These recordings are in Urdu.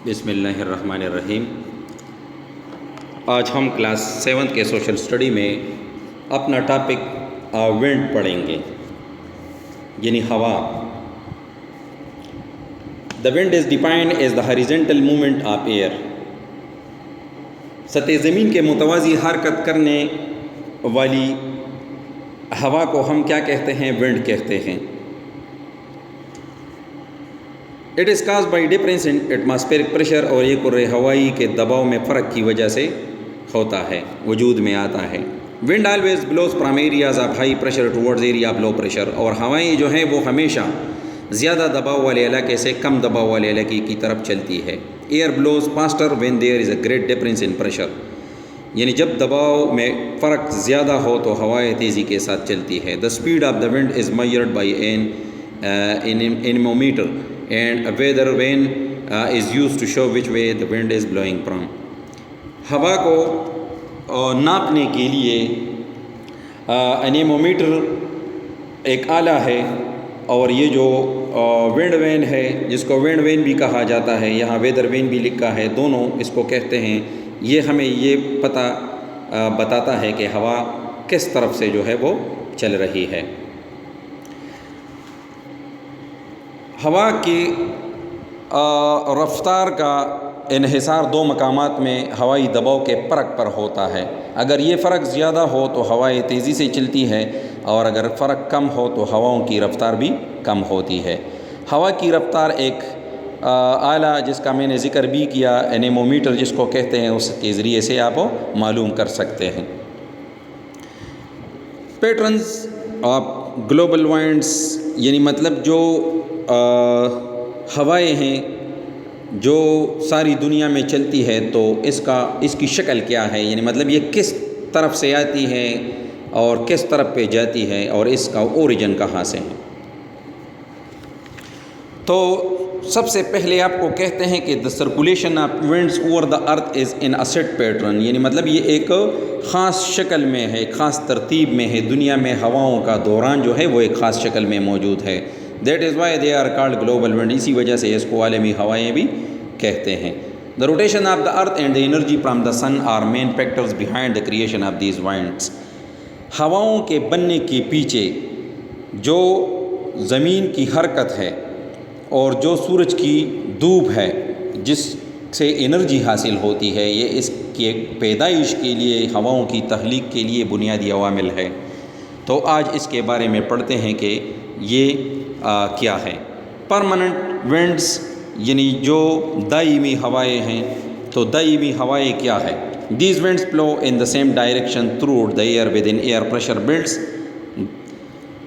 بسم اللہ الرحمن الرحیم۔ آج ہم کلاس 7 کے سوشل اسٹڈی میں اپنا ٹاپک ونڈ پڑھیں گے، یعنی ہوا۔ The wind is defined as the horizontal movement of air. سطح زمین کے متوازی حرکت کرنے والی ہوا کو ہم کیا کہتے ہیں؟ ونڈ کہتے ہیں۔ It is caused by difference in atmospheric pressure, اور یہ کرۂ ہوائی کے دباؤ میں فرق کی وجہ سے ہوتا ہے، وجود میں آتا ہے۔ Wind always blows from areas of high pressure towards area of low pressure, اور ہوائیں جو ہیں وہ ہمیشہ زیادہ دباؤ والے علاقے سے کم دباؤ والے علاقے کی طرف چلتی ہے۔ Air blows faster when there is a great difference in pressure, یعنی جب دباؤ میں فرق زیادہ ہو تو ہوائیں تیزی کے ساتھ چلتی ہے۔ The speed of the wind is measured by an anemometer and a weather vane is used to show which way the wind is blowing from۔ ہوا کو ناپنے کے لیے انیمومیٹر ایک آلہ ہے، اور یہ جو ونڈ وین ہے جس کو ونڈ وین بھی کہا جاتا ہے، یہاں ویدر وین بھی لکھا ہے، دونوں اس کو کہتے ہیں۔ یہ ہمیں یہ پتہ بتاتا ہے کہ ہوا کس طرف سے جو ہے وہ چل رہی ہے۔ ہوا کی رفتار کا انحصار دو مقامات میں ہوائی دباؤ کے فرق پر ہوتا ہے۔ اگر یہ فرق زیادہ ہو تو ہوائیں تیزی سے چلتی ہے، اور اگر فرق کم ہو تو ہواؤں کی رفتار بھی کم ہوتی ہے۔ ہوا کی رفتار ایک آلہ جس کا میں نے ذکر بھی کیا، انیمومیٹر جس کو کہتے ہیں، اس کے ذریعے سے آپ معلوم کر سکتے ہیں۔ پیٹرنز آف گلوبل وائنڈس، یعنی مطلب جو ہوائیں ہیں جو ساری دنیا میں چلتی ہے، تو اس کی شکل کیا ہے، یعنی مطلب یہ کس طرف سے آتی ہے اور کس طرف پہ جاتی ہے، اور اس کا اوریجن کہاں سے ہے۔ تو سب سے پہلے آپ کو کہتے ہیں کہ the circulation of winds over the earth is in a set pattern, یعنی مطلب یہ ایک خاص شکل میں ہے، ایک خاص ترتیب میں ہے۔ دنیا میں ہواؤں کا دوران جو ہے وہ ایک خاص شکل میں موجود ہے۔ That is why they are called global wind, اسی وجہ سے اس کو عالمی ہوائیں بھی کہتے ہیں۔ The rotation of the earth and the energy from the sun are main factors behind the creation of these winds. ہواؤں کے بننے کے پیچھے جو زمین کی حرکت ہے اور جو سورج کی دھوپ ہے جس سے انرجی حاصل ہوتی ہے، یہ اس کی پیدائش کے لیے، ہواؤں کی تخلیق کے لیے بنیادی عوامل ہے۔ تو آج اس کے بارے میں پڑھتے ہیں کہ یہ کیا ہے۔ پرماننٹ ونڈز، یعنی جو دائمی ہوائیں ہیں، تو دائمی ہوائیں کیا ہے؟ These winds blow in the same direction through the year within air pressure belts,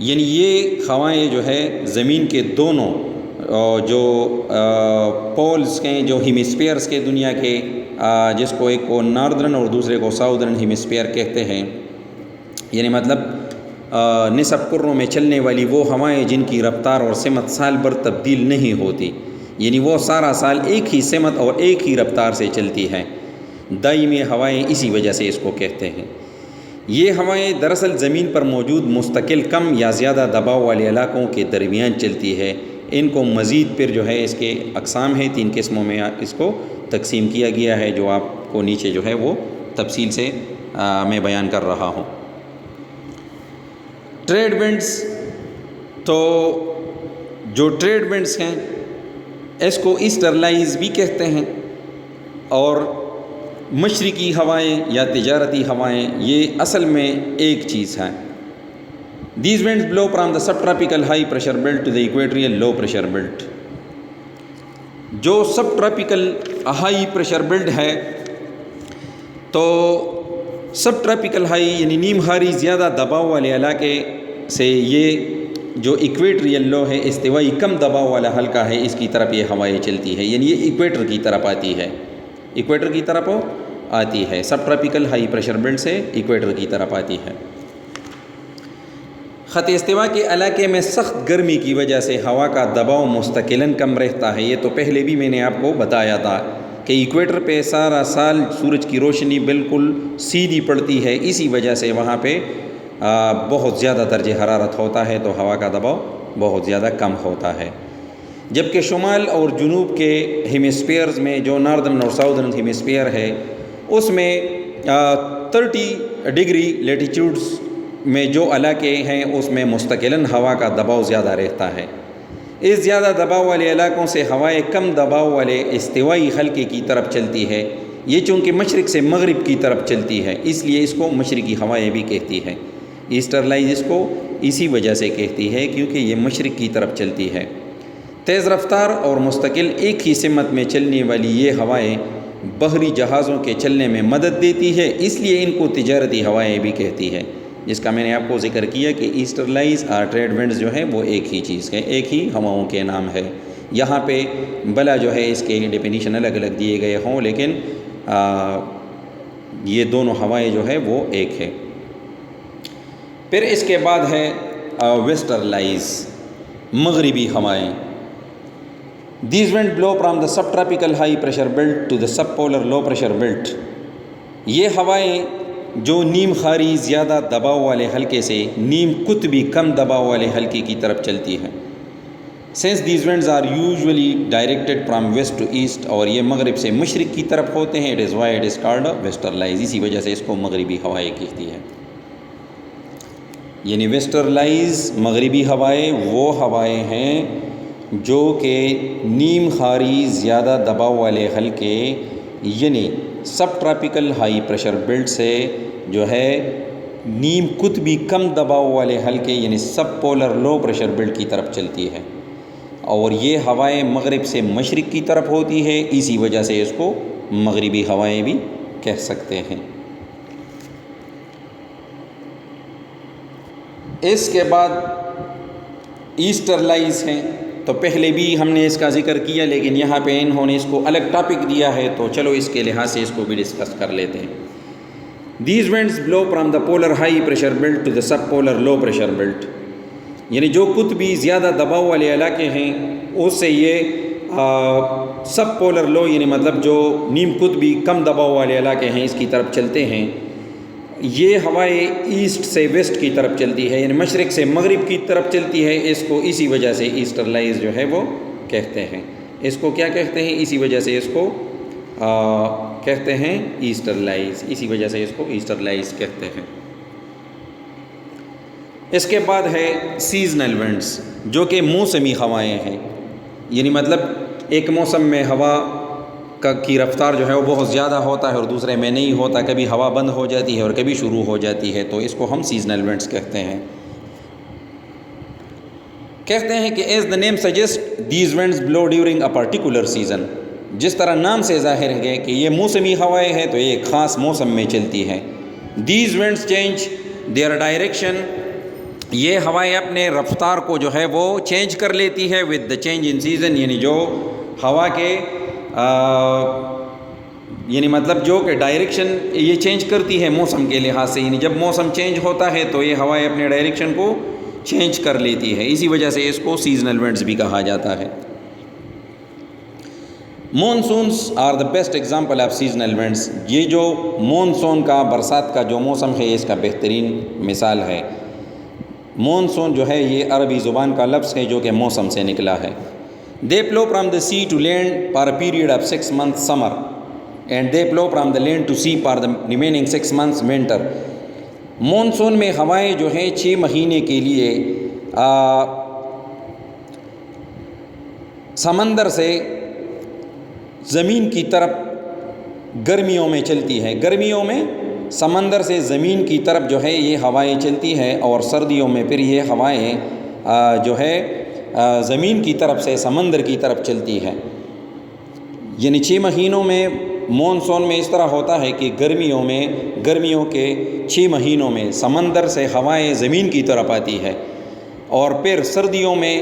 یعنی یہ ہوائیں جو ہے زمین کے دونوں جو پولز کے، جو ہیمیسفیئرس کے دنیا کے، جس کو ایک کو ناردرن اور دوسرے کو ساؤدرن ہیمیسفیئر کہتے ہیں، یعنی مطلب نصف کروں میں چلنے والی وہ ہوائیں جن کی رفتار اور سمت سال بھر تبدیل نہیں ہوتی، یعنی وہ سارا سال ایک ہی سمت اور ایک ہی رفتار سے چلتی ہے۔ دائمی ہوائیں اسی وجہ سے اس کو کہتے ہیں۔ یہ ہوائیں دراصل زمین پر موجود مستقل کم یا زیادہ دباؤ والے علاقوں کے درمیان چلتی ہے۔ ان کو مزید پھر جو ہے اس کے اقسام ہیں، 3 قسموں میں اس کو تقسیم کیا گیا ہے، جو آپ کو نیچے جو ہے وہ تفصیل سے میں بیان کر رہا ہوں۔ ٹریڈ ونڈز، تو جو ٹریڈ ونڈز ہیں اس کو ایسٹرلائز بھی کہتے ہیں، اور مشرقی ہوائیں یا تجارتی ہوائیں یہ اصل میں ایک چیز ہے۔ These winds blow from the subtropical high pressure belt to the equatorial low pressure belt. جو subtropical high pressure belt ہے، تو سب ٹراپیکل ہائی یعنی نیم ہاری زیادہ دباؤ والے علاقے سے یہ جو ایکویٹریل لو ہے، استوائی کم دباؤ والا حلقہ ہے، اس کی طرف یہ ہوائیں چلتی ہے، یعنی یہ ایکویٹر کی طرف آتی ہے، ایکویٹر کی طرف آتی ہے، سب ٹراپیکل ہائی پریشر بیلٹ سے ایکویٹر کی طرف آتی ہے۔ خط استوا کے علاقے میں سخت گرمی کی وجہ سے ہوا کا دباؤ مستقلاً کم رہتا ہے۔ یہ تو پہلے بھی میں نے آپ کو بتایا تھا کہ ایکویٹر پہ سارا سال سورج کی روشنی بالکل سیدھی پڑتی ہے، اسی وجہ سے وہاں پہ بہت زیادہ درجہ حرارت ہوتا ہے، تو ہوا کا دباؤ بہت زیادہ کم ہوتا ہے۔ جبکہ شمال اور جنوب کے ہیمیسفیئرز میں جو ناردرن اور ساؤدرن ہیمیسفیئر ہے اس میں 30 ڈگری لیٹیچیوڈز میں جو علاقے ہیں اس میں مستقلاً ہوا کا دباؤ زیادہ رہتا ہے۔ اس زیادہ دباؤ والے علاقوں سے ہوائیں کم دباؤ والے استوائی حلقے کی طرف چلتی ہے۔ یہ چونکہ مشرق سے مغرب کی طرف چلتی ہے اس لیے اس کو مشرقی ہوائیں بھی کہتی ہے۔ ایسٹرلائز اس کو اسی وجہ سے کہتی ہے کیونکہ یہ مشرق کی طرف چلتی ہے۔ تیز رفتار اور مستقل ایک ہی سمت میں چلنے والی یہ ہوائیں بحری جہازوں کے چلنے میں مدد دیتی ہے، اس لیے ان کو تجارتی ہوائیں بھی کہتی ہے، جس کا میں نے آپ کو ذکر کیا کہ ایسٹرلائز اور ٹریڈ ونڈز جو ہیں وہ ایک ہی چیز ہے، ایک ہی ہواؤں کے نام ہے۔ یہاں پہ بلا جو ہے اس کے ڈیفینیشن الگ الگ دیے گئے ہوں لیکن یہ دونوں ہوائیں جو ہے وہ ایک ہے۔ پھر اس کے بعد ہے ویسٹرلائز، مغربی ہوائیں۔ These winds blow from the subtropical high pressure belt to the subpolar low pressure belt۔ یہ ہوائیں جو نیم خاری زیادہ دباؤ والے حلقے سے نیم قطبی کم دباؤ والے حلقے کی طرف چلتی ہیں۔ Since these winds are usually directed from west to east، اور یہ مغرب سے مشرق کی طرف ہوتے ہیں، it is why it is called westerlies، اسی وجہ سے اس کو مغربی ہوائیں کہتی ہے۔ یعنی ویسٹرلائز مغربی ہوائیں وہ ہوائیں ہیں جو کہ نیم خاری زیادہ دباؤ والے حلقے یعنی سب ٹراپیکل ہائی پریشر بیلٹ سے جو ہے نیم قطبی کم دباؤ والے حلقے یعنی سب پولر لو پریشر بیلٹ کی طرف چلتی ہے، اور یہ ہوائیں مغرب سے مشرق کی طرف ہوتی ہے، اسی وجہ سے اس کو مغربی ہوائیں بھی کہہ سکتے ہیں۔ اس کے بعد ایسٹرلائز ہیں، تو پہلے بھی ہم نے اس کا ذکر کیا لیکن یہاں پہ انہوں نے اس کو الگ ٹاپک دیا ہے تو چلو اس کے لحاظ سے اس کو بھی ڈسکس کر لیتے ہیں۔ These winds blow from the polar high pressure belt to the subpolar low pressure belt، یعنی جو قطبی زیادہ دباؤ والے علاقے ہیں اس سے یہ سب پولر لو یعنی مطلب جو نیم قطبی کم دباؤ والے علاقے ہیں اس کی طرف چلتے ہیں۔ یہ ہوائیں ایسٹ سے ویسٹ کی طرف چلتی ہے، یعنی مشرق سے مغرب کی طرف چلتی ہے، اس کو اسی وجہ سے ایسٹرلائز جو ہے وہ کہتے ہیں۔ اس کو کیا کہتے ہیں؟ اسی وجہ سے اس کو کہتے ہیں ایسٹرلائز، اسی وجہ سے اس کو ایسٹرلائز کہتے ہیں۔ اس کے بعد ہے سیزنل ونڈز، جو کہ موسمی ہوائیں ہیں، یعنی مطلب ایک موسم میں ہوا کی رفتار جو ہے وہ بہت زیادہ ہوتا ہے اور دوسرے میں نہیں ہوتا، کبھی ہوا بند ہو جاتی ہے اور کبھی شروع ہو جاتی ہے، تو اس کو ہم سیزنل ونڈز کہتے ہیں۔ کہتے ہیں کہ as the name suggest these winds blow during a particular season, جس طرح نام سے ظاہر ہے کہ یہ موسمی ہوائیں ہیں تو یہ ایک خاص موسم میں چلتی ہیں۔ These winds change their direction, یہ ہوائیں اپنے رفتار کو جو ہے وہ چینج کر لیتی ہے with the change in season, یعنی جو ہوا کے یعنی مطلب جو کہ ڈائریکشن یہ چینج کرتی ہے موسم کے لحاظ سے، یعنی جب موسم چینج ہوتا ہے تو یہ ہوائیں اپنے ڈائریکشن کو چینج کر لیتی ہے، اسی وجہ سے اس کو سیزنل ونڈز بھی کہا جاتا ہے۔ Monsoons are the best example of seasonal winds, یہ جو مونسون کا برسات کا جو موسم ہے اس کا بہترین مثال ہے۔ مونسون جو ہے یہ عربی زبان کا لفظ ہے جو کہ موسم سے نکلا ہے۔ They blow from the sea to land for a period of 6 months summer and they blow from the land to sea for the remaining 6 months winter۔ Monsoon میں ہوائیں جو ہیں 6 مہینے کے لیے سمندر سے زمین کی طرف گرمیوں میں چلتی ہے، گرمیوں میں سمندر سے زمین کی طرف جو ہے یہ ہوائیں چلتی ہے، اور سردیوں میں پھر یہ ہوائیں جو ہے زمین کی طرف سے سمندر کی طرف چلتی ہے۔ یعنی 6 مہینوں میں مونسون میں اس طرح ہوتا ہے کہ گرمیوں کے 6 مہینوں میں سمندر سے ہوائیں زمین کی طرف آتی ہے، اور پھر سردیوں میں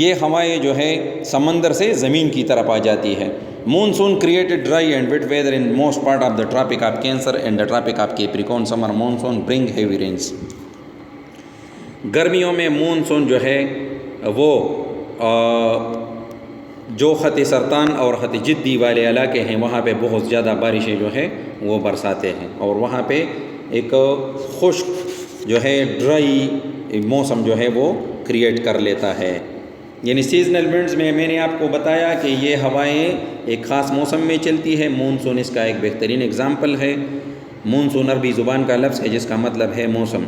یہ ہوائیں جو ہے سمندر سے زمین کی طرف آ جاتی ہے۔ Monsoon created dry and wet weather in most part of the tropic of cancer and the tropic of capricorn. Summer monsoon bring heavy rains. گرمیوں میں مونسون جو ہے وہ جو خط سرطان اور خط جدی والے علاقے ہیں وہاں پہ بہت زیادہ بارشیں جو ہے وہ برساتے ہیں، اور وہاں پہ ایک خشک جو ہے ڈرائی موسم جو ہے وہ کریٹ کر لیتا ہے۔ یعنی سیزنل ونڈز میں نے آپ کو بتایا کہ یہ ہوائیں ایک خاص موسم میں چلتی ہے. مونسون اس کا ایک بہترین اگزامپل ہے. مونسون عربی زبان کا لفظ ہے جس کا مطلب ہے موسم.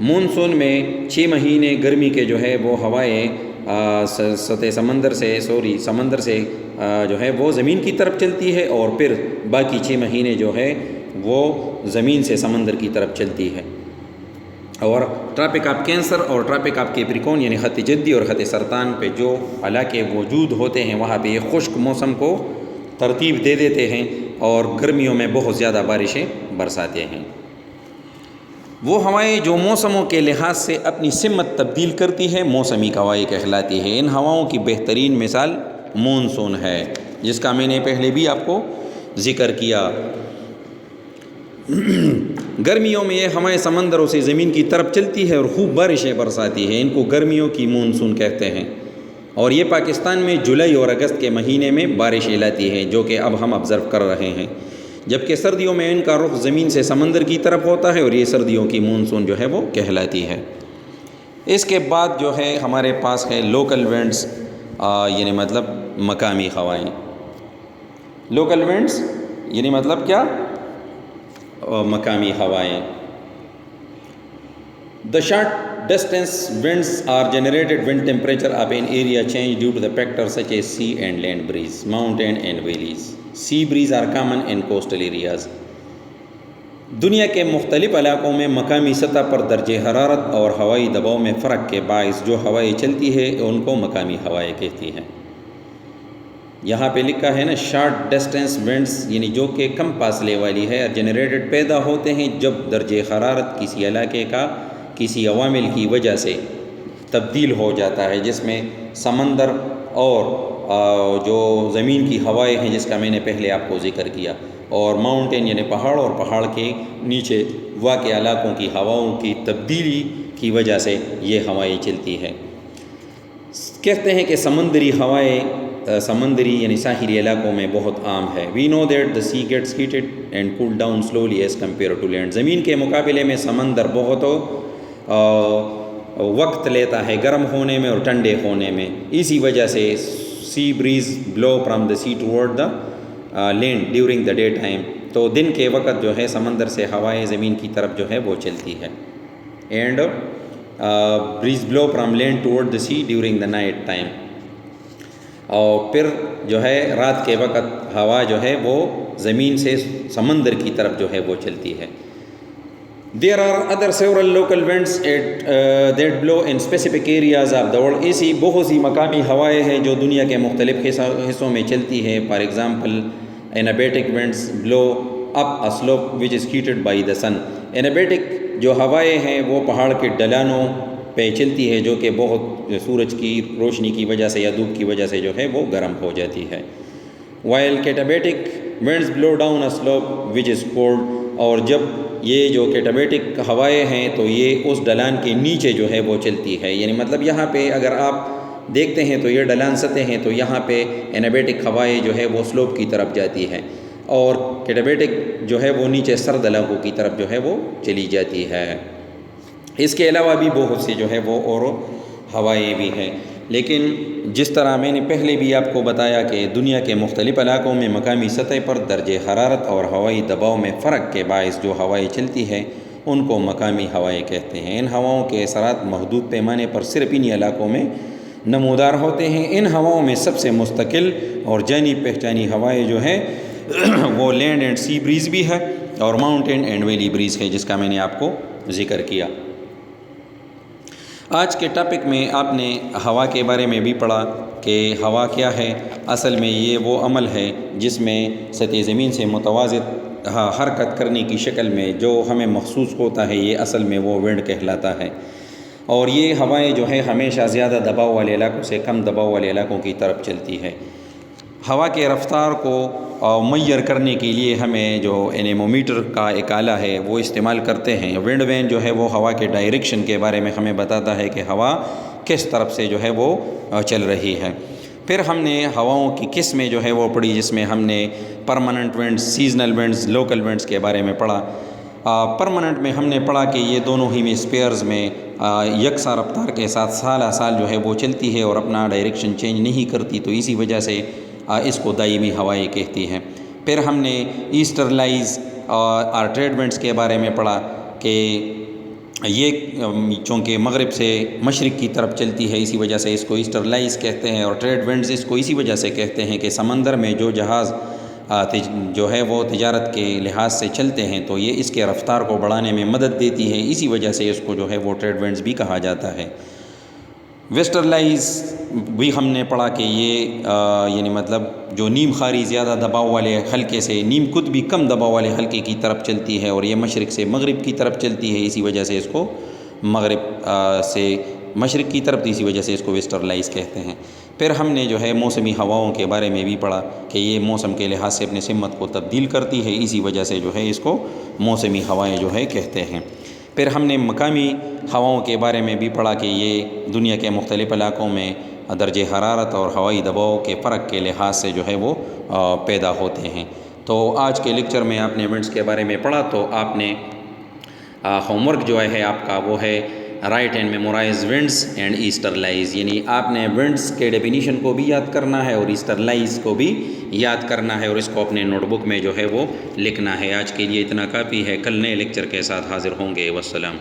مونسون میں 6 مہینے گرمی کے جو ہے وہ ہوائیں سطح سمندر سے جو ہے وہ زمین کی طرف چلتی ہے, اور پھر باقی 6 مہینے جو ہے وہ زمین سے سمندر کی طرف چلتی ہے. اور ٹراپک آف کینسر اور ٹراپک آف کیپریکون یعنی خط جدی اور خط سرطان پہ جو علاقے موجود ہوتے ہیں وہاں پہ یہ خشک موسم کو ترتیب دے دیتے ہیں اور گرمیوں میں بہت زیادہ بارشیں برساتے ہیں. وہ ہوائیں جو موسموں کے لحاظ سے اپنی سمت تبدیل کرتی ہے موسمی ہوائیں کہلاتی ہیں. ان ہوائوں کی بہترین مثال مونسون ہے جس کا میں نے پہلے بھی آپ کو ذکر کیا. گرمیوں میں یہ ہوائیں سمندروں سے زمین کی طرف چلتی ہے اور خوب بارشیں برساتی ہے. ان کو گرمیوں کی مونسون کہتے ہیں, اور یہ پاکستان میں جولائی اور اگست کے مہینے میں بارشیں لاتی ہے جو کہ اب ہم آبزرو کر رہے ہیں. جبکہ سردیوں میں ان کا رخ زمین سے سمندر کی طرف ہوتا ہے اور یہ سردیوں کی مونسون جو ہے وہ کہلاتی ہے. اس کے بعد جو ہے ہمارے پاس ہے لوکل وینڈز یعنی مطلب مقامی ہوائیں. لوکل وینڈز یعنی مطلب کیا؟ مقامی ہوائیں. The short distance winds are generated when temperature of an area change due to the factors such as sea and land breeze, mountain and valleys. Sea breeze are common in coastal areas. دنیا کے مختلف علاقوں میں مقامی سطح پر درجہ حرارت اور ہوائی دباؤ میں فرق کے باعث جو ہوائیں چلتی ہے ان کو مقامی ہوائیں کہتی ہیں. یہاں پہ لکھا ہے نا شارٹ ڈسٹینس ونڈز یعنی جو کہ کم فاصلے والی ہے, جنریٹڈ پیدا ہوتے ہیں جب درجہ حرارت کسی علاقے کا کسی عوامل کی وجہ سے تبدیل ہو جاتا ہے, جس میں سمندر اور جو زمین کی ہوائیں ہیں جس کا میں نے پہلے آپ کو ذکر کیا, اور ماؤنٹین یعنی پہاڑ اور پہاڑ کے نیچے واقع علاقوں کی ہواؤں کی تبدیلی کی وجہ سے یہ ہوائیں چلتی ہیں. کہتے ہیں کہ سمندری ہوائیں سمندری یعنی ساحلی علاقوں میں بہت عام ہے. We know that the sea gets heated and cool down slowly as compared to land. زمین کے مقابلے میں سمندر بہت وقت لیتا ہے گرم ہونے میں اور ٹھنڈے ہونے میں. اسی وجہ سے sea breeze blow from the sea toward the land during the day time. تو دن کے وقت جو ہے سمندر سے ہوائیں زمین کی طرف جو ہے وہ چلتی ہے. And breeze blow from land toward the sea during the night time. اور پھر جو ہے رات کے وقت ہوا جو ہے وہ زمین سے سمندر کی طرف جو ہے وہ چلتی ہے. There are other several local winds that blow in specific areas of the world. ایسی بہت سی مقامی ہوائیں ہیں جو دنیا کے مختلف حصوں میں چلتی ہے. For example, anabatic winds blow up a slope which is heated by the sun. anabatic جو ہوائیں ہیں وہ پہاڑ کے ڈھلانوں پہ چلتی ہے جو کہ بہت سورج کی روشنی کی وجہ سے یا دھوپ کی وجہ سے جو ہے وہ گرم ہو جاتی ہے. While katabatic winds blow down a slope which is cold. اور جب یہ جو کیٹابیٹک ہوائیں ہیں تو یہ اس ڈھلان کے نیچے جو ہے وہ چلتی ہے. یعنی مطلب یہاں پہ اگر آپ دیکھتے ہیں تو یہ ڈھلان سطح ہیں تو یہاں پہ انابیٹک ہوائیں جو ہے وہ سلوپ کی طرف جاتی ہے اور کیٹابیٹک جو ہے وہ نیچے سرد علاقوں کی طرف جو ہے وہ چلی جاتی ہے. اس کے علاوہ بھی بہت سی جو ہے وہ اور ہوائیں بھی ہیں. لیکن جس طرح میں نے پہلے بھی آپ کو بتایا کہ دنیا کے مختلف علاقوں میں مقامی سطح پر درجہ حرارت اور ہوائی دباؤ میں فرق کے باعث جو ہوائیں چلتی ہیں ان کو مقامی ہوائیں کہتے ہیں. ان ہواؤں کے اثرات محدود پیمانے پر صرف انہی علاقوں میں نمودار ہوتے ہیں. ان ہواؤں میں سب سے مستقل اور جانی پہچانی ہوائیں جو ہیں وہ لینڈ اینڈ سی بریز بھی ہے اور ماؤنٹین اینڈ ویلی بریز ہے جس کا میں نے آپ کو ذکر کیا. آج کے ٹاپک میں آپ نے ہوا کے بارے میں بھی پڑھا کہ ہوا کیا ہے. اصل میں یہ وہ عمل ہے جس میں سطح زمین سے متوازن حرکت کرنے کی شکل میں جو ہمیں محسوس ہوتا ہے یہ اصل میں وہ ونڈ کہلاتا ہے. اور یہ ہوائیں جو ہے ہمیشہ زیادہ دباؤ والے علاقوں سے کم دباؤ والے علاقوں کی طرف چلتی ہے. ہوا کے رفتار کو معیر کرنے کے لیے ہمیں جو اینیمومیٹر کا ایک آلہ ہے وہ استعمال کرتے ہیں. ونڈ وین جو ہے وہ ہوا کے ڈائریکشن کے بارے میں ہمیں بتاتا ہے کہ ہوا کس طرف سے جو ہے وہ چل رہی ہے. پھر ہم نے ہواؤں کی قسمیں جو ہے وہ پڑھی جس میں ہم نے permanent winds, seasonal winds, local winds کے بارے میں پڑھا. پرماننٹ میں ہم نے پڑھا کہ یہ دونوں ہیمی اسفیئرز میں یکساں رفتار کے ساتھ سالہ سال جو ہے وہ چلتی ہے اور اپنا ڈائریکشن چینج نہیں کرتی، تو اسی وجہ سے اس کو دائمی ہوائیں کہتی ہیں۔ پھر ہم نے ایسٹرلائز اور ٹریڈ ونڈس کے بارے میں پڑھا کہ یہ چونکہ مغرب سے مشرق کی طرف چلتی ہے، اسی وجہ سے اس کو ایسٹرلائز کہتے ہیں، اور ٹریڈ ونڈز اس کو اسی وجہ سے کہتے ہیں کہ سمندر میں جو جہاز جو ہے وہ تجارت کے لحاظ سے چلتے ہیں تو یہ اس کے رفتار کو بڑھانے میں مدد دیتی ہے، اسی وجہ سے اس کو جو ہے وہ ٹریڈ ونڈز بھی کہا جاتا ہے۔ ویسٹرلائز بھی ہم نے پڑھا کہ یہ یعنی مطلب جو نیم خاری زیادہ دباؤ والے حلقے سے نیم قطبی کم دباؤ والے حلقے کی طرف چلتی ہے، اور یہ مشرق سے مغرب کی طرف چلتی ہے، اسی وجہ سے اس کو مغرب سے مشرق کی طرف، اسی وجہ سے اس کو ویسٹرلائز کہتے ہیں۔ پھر ہم نے جو ہے موسمی ہواؤں کے بارے میں بھی پڑھا کہ یہ موسم کے لحاظ سے اپنے سمت کو تبدیل کرتی ہے، اسی وجہ سے جو ہے اس کو موسمی ہوائیں جو ہے کہتے ہیں۔ پھر ہم نے مقامی ہواؤں کے بارے میں بھی پڑھا کہ یہ دنیا کے مختلف علاقوں میں درجہ حرارت اور ہوائی دباؤ کے فرق کے لحاظ سے جو ہے وہ پیدا ہوتے ہیں۔ تو آج کے لیکچر میں آپ نے ونڈس کے بارے میں پڑھا، تو آپ نے ہوم ورک جو ہے آپ کا وہ ہے write and memorise winds and easterlies, یعنی آپ نے ونڈس کے ڈیفینیشن کو بھی یاد کرنا ہے اور ایسٹرلائز کو بھی یاد کرنا ہے، اور اس کو اپنے نوٹ بک میں جو ہے وہ لکھنا ہے۔ آج کے لیے اتنا کافی ہے، کل نئے لیکچر کے ساتھ حاضر ہوں گے۔ والسلام۔